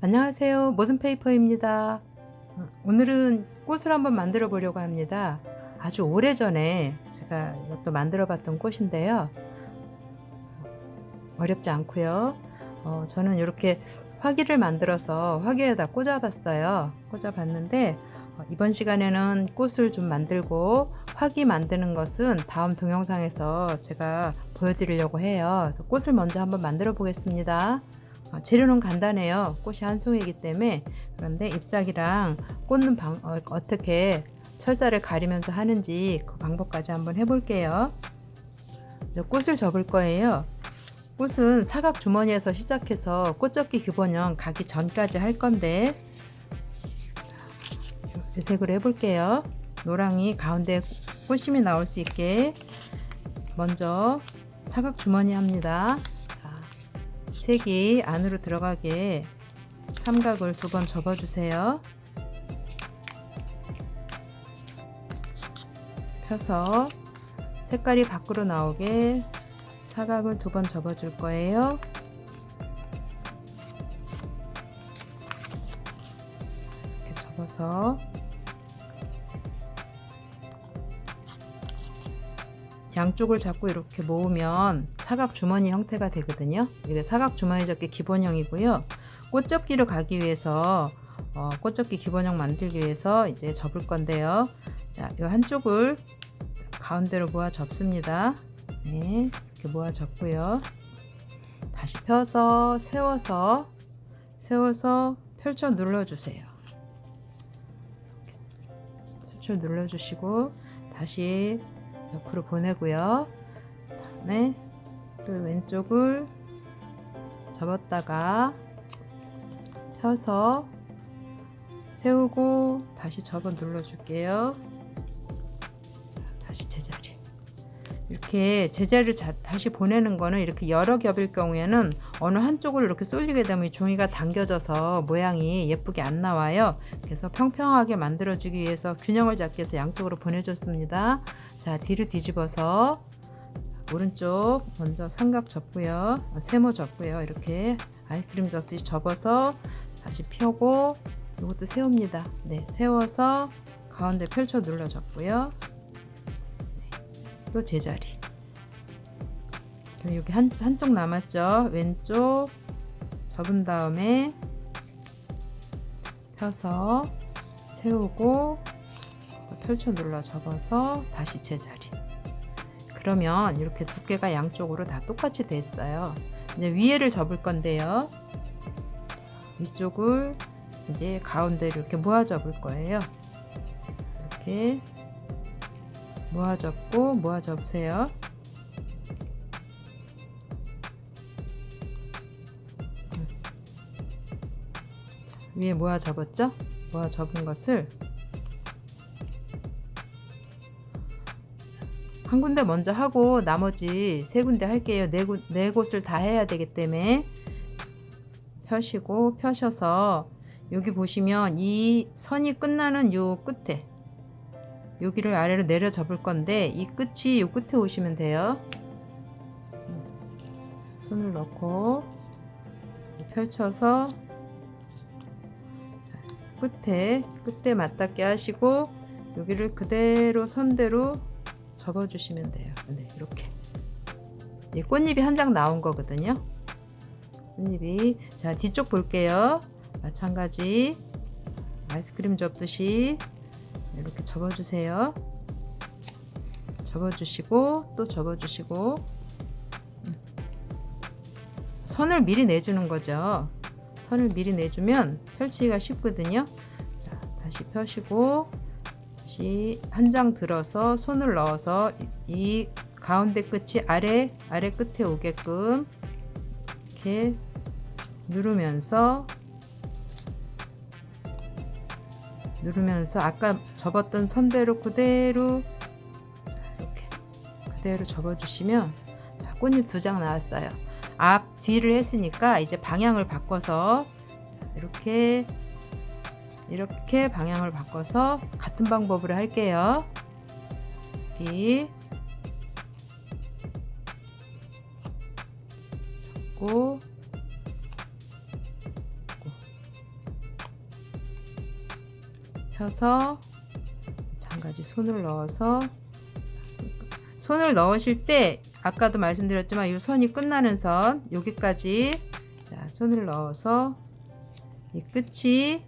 안녕하세요. 모든페이퍼입니다. 오늘은 꽃을 한번 만들어 보려고 합니다. 아주 오래전에 제가 이것도 만들어 봤던 꽃인데요. 어렵지 않고요. 저는 이렇게 화기를 만들어서 화기에다 꽂아 봤어요. 꽂아 봤는데 이번 시간에는 꽃을 좀 만들고 화기 만드는 것은 다음 동영상에서 제가 보여드리려고 해요. 그래서 꽃을 먼저 한번 만들어 보겠습니다. 재료는 간단해요. 꽃이 한 송이기 때문에. 그런데 잎사귀랑 꽂는 어떻게 철사를 가리면서 하는지 그 방법까지 한번 해볼게요. 이제 꽃을 접을 거예요. 꽃은 사각 주머니에서 시작해서 꽃접기 기본형 가기 전까지 할 건데 이 색으로 해볼게요. 노랑이 가운데 꽃심이 나올 수 있게 먼저 사각 주머니 합니다. 색이 안으로 들어가게 삼각을 2번 접어주세요. 펴서 색깔이 밖으로 나오게 사각을 2번 접어줄 거예요. 이렇게 접어서 양쪽을 잡고 이렇게 모으면 사각 주머니 형태가 되거든요. 이게 사각 주머니 접기 기본형이고요. 꽃접기로 가기 위해서 꽃접기 기본형 만들기 위해서 이제 접을 건데요. 자, 이 한쪽을 가운데로 모아 접습니다. 네, 이렇게 모아 접고요. 다시 펴서 세워서 펼쳐 눌러주세요. 펼쳐 눌러주시고 다시 옆으로 보내고요. 다음에 또 왼쪽을 접었다가 펴서 세우고 다시 접어 눌러줄게요. 다시 제자리. 이렇게 제자리를 다시 보내는 거는 이렇게 여러 겹일 경우에는 어느 한쪽으로 이렇게 쏠리게 되면 이 종이가 당겨져서 모양이 예쁘게 안 나와요. 그래서 평평하게 만들어주기 위해서 균형을 잡기 위해서 양쪽으로 보내줬습니다. 자, 뒤로 뒤집어서 오른쪽 먼저 삼각 접고요. 세모 접고요. 이렇게 아이스크림 접듯이 접어서 다시 펴고 이것도 세웁니다. 네, 세워서 가운데 펼쳐 눌러 접고요. 또 제자리. 여기 한쪽 남았죠. 왼쪽 접은 다음에 펴서 세우고 펼쳐 눌러 접어서 다시 제자리. 그러면 이렇게 두께가 양쪽으로 다 똑같이 됐어요. 이제 위에를 접을 건데요. 위쪽을 이제 가운데로 이렇게 모아 접을 거예요. 이렇게 모아 접고 모아 접으세요. 위에 모아 접었죠? 모아 접은 것을 한 군데 먼저 하고 나머지 3군데 할게요. 네 곳을 다 해야 되기 때문에 펴시고 펴셔서 여기 보시면 이 선이 끝나는 요 끝에 여기를 아래로 내려 접을 건데 이 끝이 요 끝에 오시면 돼요. 손을 넣고 펼쳐서 끝에 맞닿게 하시고 여기를 그대로 선대로 접어 주시면 돼요. 네, 이렇게 이 꽃잎이 한 장 나온 거거든요. 꽃잎이. 자, 뒤쪽 볼게요. 마찬가지 아이스크림 접듯이 이렇게 접어주세요. 접어주시고 또 접어주시고 선을 미리 내주는 거죠. 선을 미리 내주면 펼치기가 쉽거든요. 자, 다시 펴시고 다시 한 장 들어서 손을 넣어서 이 가운데 끝이 아래 끝에 오게끔 이렇게 누르면서 아까 접었던 선대로 그대로 이렇게 그대로 접어주시면 자, 꽃잎 2장 나왔어요. 앞 뒤를 했으니까 이제 방향을 바꿔서 이렇게 방향을 바꿔서 같은 방법으로 할게요. 여기 잡고 펴서 마찬가지 손을 넣어서, 손을 넣으실 때 아까도 말씀드렸지만 이 선이 끝나는 선 여기까지, 자, 손을 넣어서 이 끝이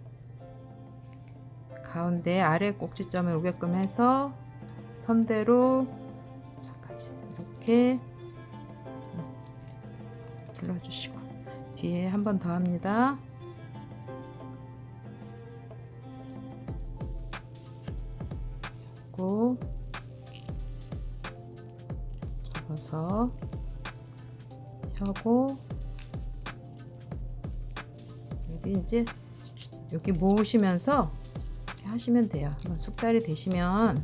가운데 아래 꼭지점에 오게끔 해서 선대로 여기까지 이렇게 눌러주시고, 뒤에 한 번 더 합니다. 잡고 접어서 펴고, 여기 이제 여기 모으시면서 이렇게 하시면 돼요. 한번 숙달이 되시면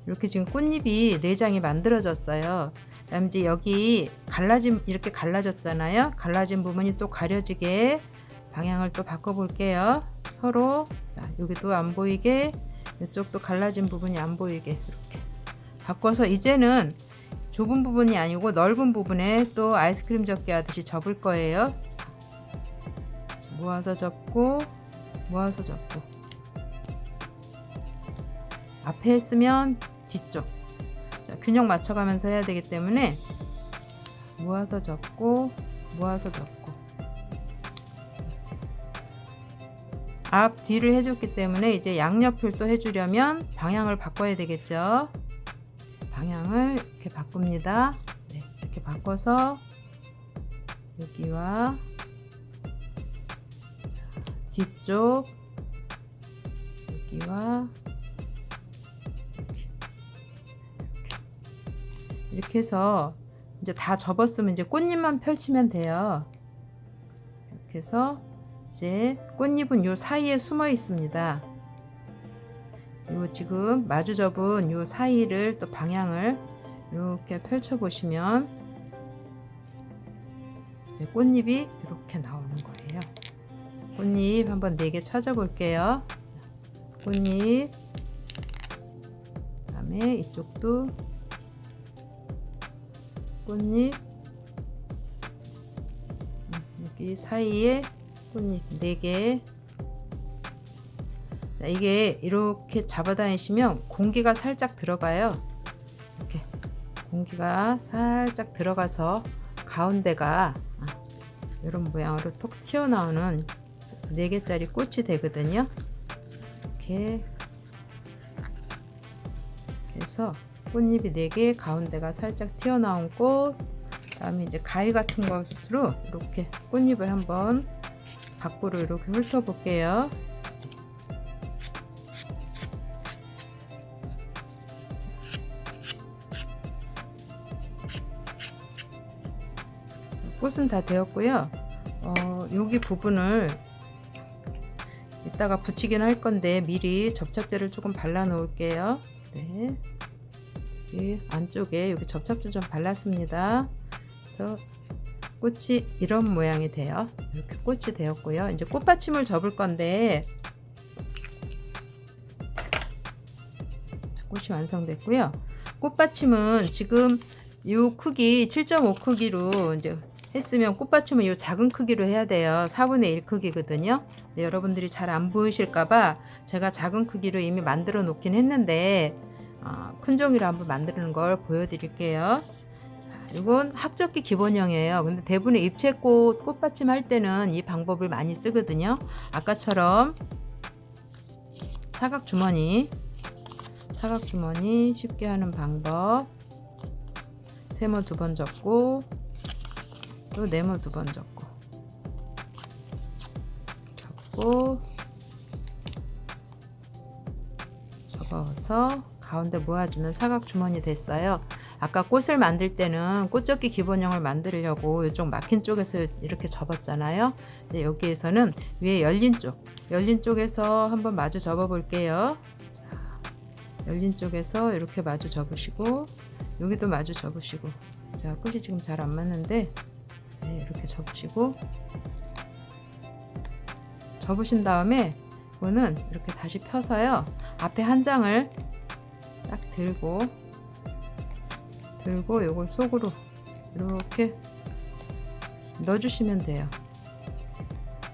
이렇게 지금 꽃잎이 4장이 만들어졌어요. 그다음 이제 여기 갈라진, 이렇게 갈라졌잖아요. 갈라진 부분이 또 가려지게 방향을 또 바꿔 볼게요. 서로, 자, 여기도 안 보이게, 이쪽도 갈라진 부분이 안 보이게 이렇게 바꿔서, 이제는 좁은 부분이 아니고 넓은 부분에 또 아이스크림 접기 하듯이 접을 거예요. 모아서 접고, 모아서 접고, 앞에 했으면 뒤쪽, 자, 균형 맞춰가면서 해야 되기 때문에 모아서 접고, 모아서 접고, 앞 뒤를 해줬기 때문에 이제 양옆을 또 해주려면 방향을 바꿔야 되겠죠. 방향을 이렇게 바꿉니다. 네, 이렇게 바꿔서 여기와 뒤쪽, 여기와 이렇게 해서 이제 다 접었으면 이제 꽃잎만 펼치면 돼요. 이렇게 해서 이제 꽃잎은 요 사이에 숨어 있습니다. 요 지금 마주 접은 요 사이를 또 방향을 이렇게 펼쳐 보시면 꽃잎이 이렇게 나오는 거예요. 꽃잎 한번 4개 찾아 볼게요. 꽃잎, 그다음에 이쪽도 꽃잎, 여기 사이에 꽃잎 4개. 자, 이게 이렇게 잡아다니시면 공기가 살짝 들어가요. 이렇게 공기가 살짝 들어가서 가운데가 이런 모양으로 톡 튀어나오는 4개짜리 꽃이 되거든요. 이렇게 해서 꽃잎이 4개, 가운데가 살짝 튀어나온 꽃, 그다음에 이제 가위 같은 것으로 이렇게 꽃잎을 한번 밖으로 이렇게 훑어 볼게요. 꽃은 다 되었고요. 여기 부분을 이따가 붙이긴 할 건데 미리 접착제를 조금 발라 놓을게요. 네. 여기 안쪽에 여기 접착제 좀 발랐습니다. 그래서 꽃이 이런 모양이 돼요. 이렇게 꽃이 되었고요. 이제 꽃받침을 접을 건데 꽃이 완성됐고요. 꽃받침은 지금 이 크기 7.5 크기로 이제 했으면 꽃받침은 이 작은 크기로 해야 돼요. 4분의 1 크기거든요. 네, 여러분들이 잘 안 보이실까봐 제가 작은 크기로 이미 만들어 놓긴 했는데 큰 종이로 한번 만드는 걸 보여드릴게요. 자, 이건 학접기 기본형이에요. 근데 대부분의 입체꽃 꽃받침 할 때는 이 방법을 많이 쓰거든요. 아까처럼 사각주머니 쉽게 하는 방법, 세모 2번 접고 또 네모 2번 접고 접어서 가운데 모아주면 사각주머니 됐어요. 아까 꽃을 만들 때는 꽃접기 기본형을 만들려고 이쪽 막힌 쪽에서 이렇게 접었잖아요. 이제 여기에서는 위에 열린 쪽에서 한번 마주 접어 볼게요. 열린 쪽에서 이렇게 마주 접으시고, 여기도 마주 접으시고, 자, 꽃이 지금 잘 안 맞는데 네, 이렇게 접으시고, 접으신 다음에 이거는 이렇게 다시 펴서요, 앞에 한 장을 딱 들고 요걸 속으로 이렇게 넣어주시면 돼요.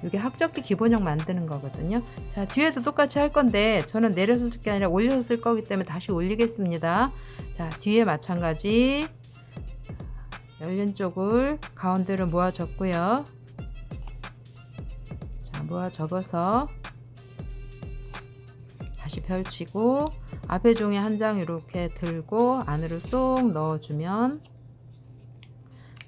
이게 학접기 기본형 만드는 거거든요. 자, 뒤에도 똑같이 할 건데 저는 내려서 쓸 게 아니라 올려서 쓸 거기 때문에 다시 올리겠습니다. 자, 뒤에 마찬가지 열린 쪽을 가운데로 모아 적고요. 자, 모아 적어서 다시 펼치고 앞에 종이 한 장 이렇게 들고 안으로 쏙 넣어주면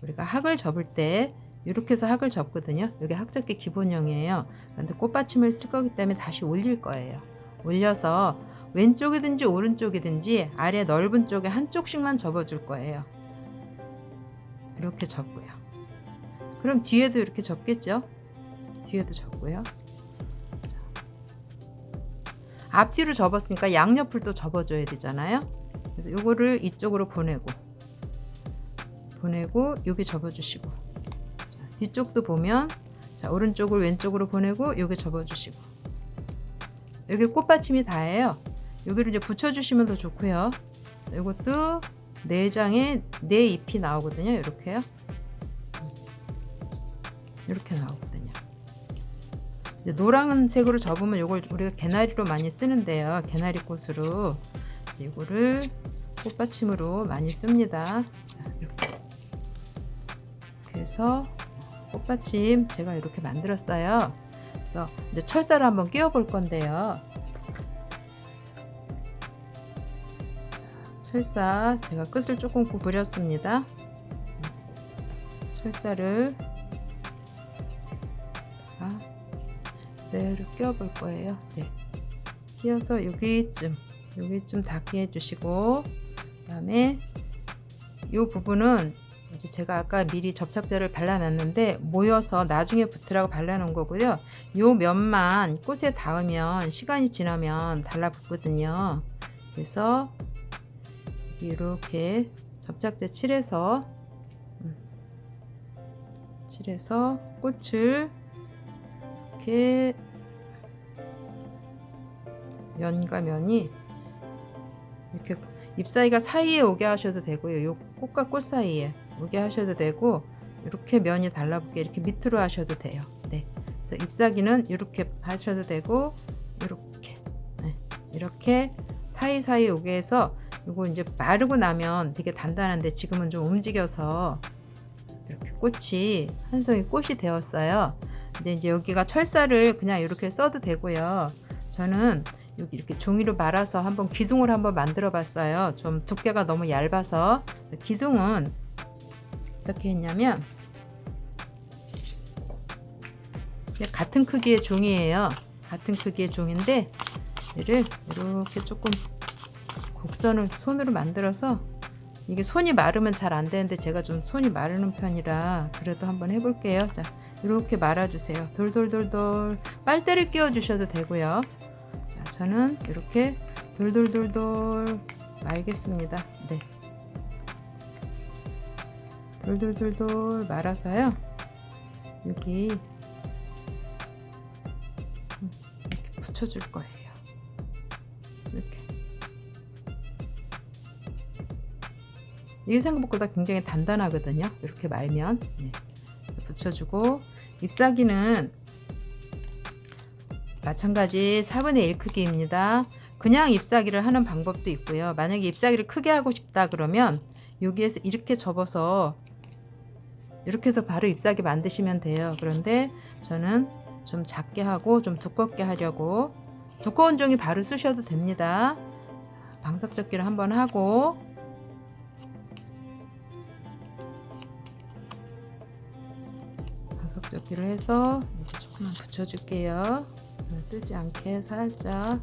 우리가 학을 접을 때 이렇게 해서 학을 접거든요. 이게 학접기 기본형이에요. 그런데 꽃받침을 쓸 거기 때문에 다시 올릴 거예요. 올려서 왼쪽이든지 오른쪽이든지 아래 넓은 쪽에 한쪽씩만 접어줄 거예요. 이렇게 접고요. 그럼 뒤에도 이렇게 접겠죠? 뒤에도 접고요. 앞뒤로 접었으니까 양옆을 또 접어줘야 되잖아요. 그래서 요거를 이쪽으로 보내고 여기 접어주시고, 자, 뒤쪽도 보면 자, 오른쪽을 왼쪽으로 보내고 여기 접어주시고, 여기 꽃받침이 다예요. 여기를 이제 붙여주시면 더 좋고요. 이것도 4장에 4잎이 나오거든요. 이렇게요. 이렇게 나오거든요. 이제 노란색으로 접으면 이걸 우리가 개나리로 많이 쓰는데요. 개나리 꽃으로 이거를 꽃받침으로 많이 씁니다. 자, 이렇게 해서 꽃받침 제가 이렇게 만들었어요. 그래서 이제 철사를 한번 끼워 볼 건데요. 철사 제가 끝을 조금 구부렸습니다. 철사를 그대로 끼워 볼 거예요. 네. 끼워서 여기쯤 닿게 해주시고, 그 다음에 이 부분은 이제 제가 아까 미리 접착제를 발라놨는데 모여서 나중에 붙으라고 발라놓은 거고요. 요 면만 꽃에 닿으면 시간이 지나면 달라붙거든요. 그래서 이렇게 접착제 칠해서 꽃을 이렇게 면과 면이 이렇게 잎 사이가 사이에 오게 하셔도 되고요. 요 꽃과 꽃 사이에 오게 하셔도 되고, 이렇게 면이 달라붙게 이렇게 밑으로 하셔도 돼요. 네. 그래서 잎사귀는 이렇게 하셔도 되고, 이렇게 이렇게 사이사이 오게 해서 이거 이제 마르고 나면 되게 단단한데 지금은 좀 움직여서 이렇게 꽃이 한 송이 꽃이 되었어요. 근데 이제 여기가 철사를 그냥 이렇게 써도 되고요. 저는 여기 이렇게 종이로 말아서 한번 기둥을 한번 만들어 봤어요. 좀 두께가 너무 얇아서. 기둥은 어떻게 했냐면 같은 크기의 종이에요. 같은 크기의 종인데 얘를 이렇게 조금 곡선을 손으로 만들어서, 이게 손이 마르면 잘 안 되는데 제가 좀 손이 마르는 편이라 그래도 한번 해볼게요. 자, 이렇게 말아주세요. 돌돌돌돌. 빨대를 끼워 주셔도 되고요. 자, 저는 이렇게 돌돌돌돌 말겠습니다. 네. 돌돌돌돌 말아서요. 여기 이렇게 붙여줄 거예요. 이렇게. 이게 생각보다 굉장히 단단하거든요. 이렇게 말면. 네. 붙여주고, 잎사귀는 마찬가지 4분의 1 크기입니다. 그냥 잎사귀를 하는 방법도 있고요. 만약에 잎사귀를 크게 하고 싶다 그러면 여기에서 이렇게 접어서 이렇게 해서 바로 잎사귀 만드시면 돼요. 그런데 저는 좀 작게 하고 좀 두껍게 하려고, 두꺼운 종이 바로 쓰셔도 됩니다. 방석접기를 한번 하고, 방석접기를 해서 이제 조금만 붙여줄게요. 뜨지 않게 살짝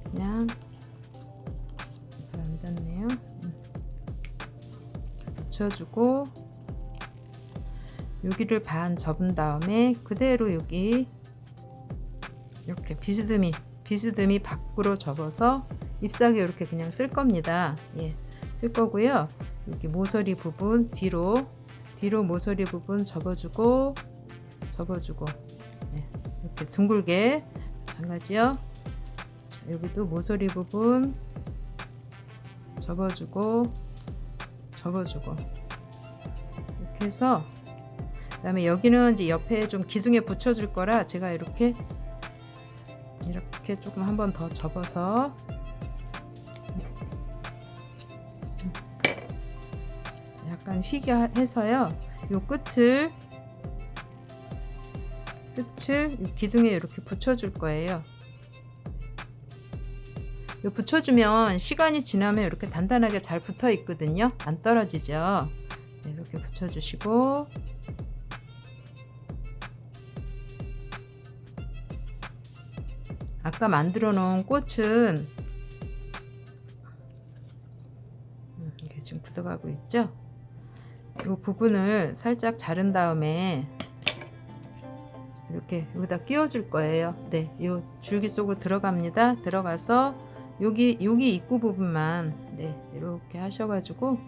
그냥 안 닿네요. 붙여주고, 여기를 반 접은 다음에 그대로 여기 이렇게 비스듬히 밖으로 접어서 잎사귀 이렇게 그냥 쓸 겁니다. 예, 쓸 거고요. 여기 모서리 부분 뒤로 모서리 부분 접어주고 네, 이렇게 둥글게 마찬가지요. 여기도 모서리 부분 접어주고 이렇게 해서 그다음에 여기는 이제 옆에 좀 기둥에 붙여줄 거라 제가 이렇게 조금 한 번 더 접어서 약간 휘게 해서요. 요 끝을 이 기둥에 이렇게 붙여줄 거예요. 요 붙여주면 시간이 지나면 이렇게 단단하게 잘 붙어 있거든요. 안 떨어지죠. 네, 이렇게 붙여주시고 아까 만들어 놓은 꽃은 이게 지금 굳어가고 있죠. 이 부분을 살짝 자른 다음에 이렇게 여기다 끼워 줄 거예요. 네, 이 줄기 속으로 들어갑니다. 들어가서 여기 입구 부분만 네, 이렇게 하셔가지고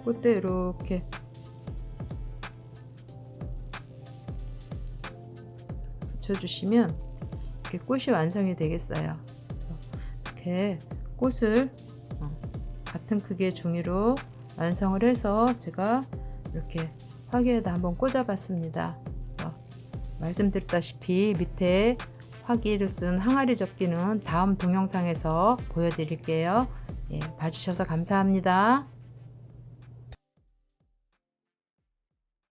꽃대 이렇게 붙여주시면 이렇게 꽃이 완성이 되겠어요. 그래서 이렇게 꽃을 같은 크기의 종이로 완성을 해서 제가 이렇게 화기에다 한번 꽂아봤습니다. 그래서 말씀드렸다시피 밑에 화기를 쓴 항아리 접기는 다음 동영상에서 보여드릴게요. 예, 봐주셔서 감사합니다.